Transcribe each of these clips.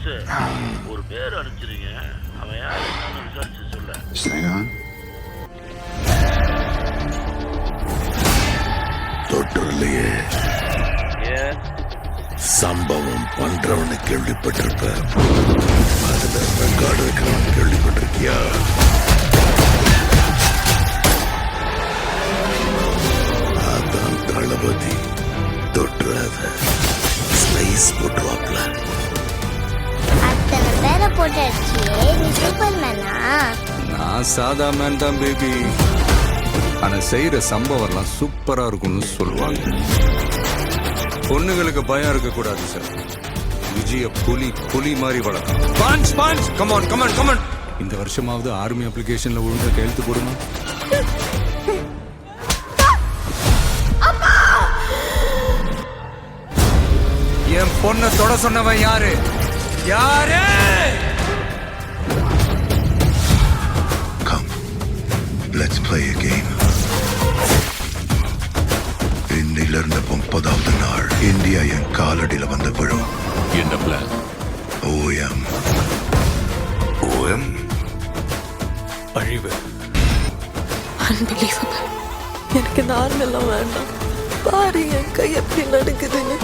Pass ஒரு பேர் அனுப்பிச்சிருங்க. அவன் யார் என்னன்னு விசாரிச்சு சொல்ல. ஸ்னேகன் தொற்றுலையே சம்பவம் பண்றவனு கேள்விப்பட்டிருப்ப. அதுல ரெக்கார்டு வைக்கிறவன் கேள்விப்பட்டிருக்கியா? அதான் தளபதி. தொற்றாத ஸ்லைஸ் போட்டுவாப்ல. அத்தனை பேரை போட்டு அடிச்சியே, நீ சூப்பர் மேனா? நான் சாதா மேன் தான் பேபி. ஆனா செய்யற சம்பவம்லாம் சூப்பரா இருக்கும்னு சொல்லுவாங்க. பொண்ணுங்களுக்கு பயம் இருக்க கூடாது சார். விஜய புலி மாதிரி வளர்க்கணும். Punch punch come on come on come on. இந்த வருஷமாவது ஆர்மி அப்ளிகேஷன்ல ஒழுங்கா கையெழுத்து போடுமா? என் பொண்ணை தொட சொன்னவன் யாரு? யாரு? Come, let's play a game. இன்னிலிருந்து 30வது நாள் இந்தியா என் காலடியில வந்து விழும். என்ன பிளான்? OM. OM அழிவு. அன்பிலீவபிள். எனக்கு இந்த ஆர்மெல்லாம் வேண்டாம். பாரு என் கை எப்படி நடக்குதுன்னு.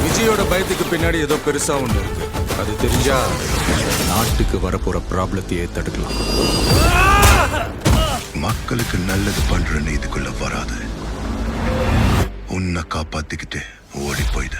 விஜயோட பயத்துக்கு பின்னாடி ஏதோ பெருசா ஒண்ணு இருக்கு. அது தெரிஞ்சா நாட்டுக்கு வரப்போற ப்ராப்ளத்தையே தடுக்கலாம். மக்களுக்கு நல்லது பண்றன்னு இதுக்குள்ள வராது. உன்னை காப்பாத்திக்கிட்டு ஓடி போயிட.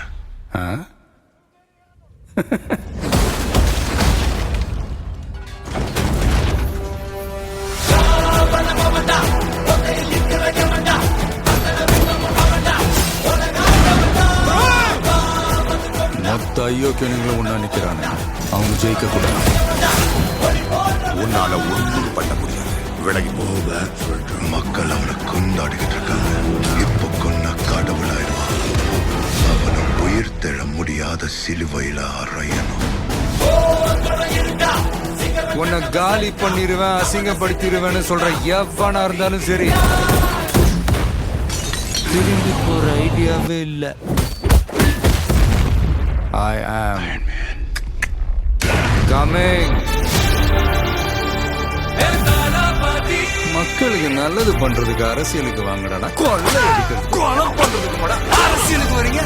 மொத்த ஐயோக்கியனுங்களும் ஒன்னா நிக்கிறானே, அவங்க ஜெயிக்க கூடாது. உன்னால ஒன்றும் பண்ண முடியாது. விலகி போக மக்கள் அவனை கொண்டாடிக்கிட்டு இருக்காங்க. இப்ப கொன்ன கடவுளாயிடுவான். அவனை உயிர் தெழ முடியாத சிலுவையில அறையணும். உன்னை காலி பண்ணிடுவேன், அசிங்கப்படுத்திடுவேன்னு சொல்ற எவனா இருந்தாலும் சரி, திரும்பி போற ஐடியாவே இல்ல. I am coming. மக்களுக்கு நல்லது பண்றதுக்கு அரசியலுக்கு வாங்கடா. கொலை அடிக்கிறது, கொலை பண்றதுக்கு அரசியலுக்கு வரீங்க.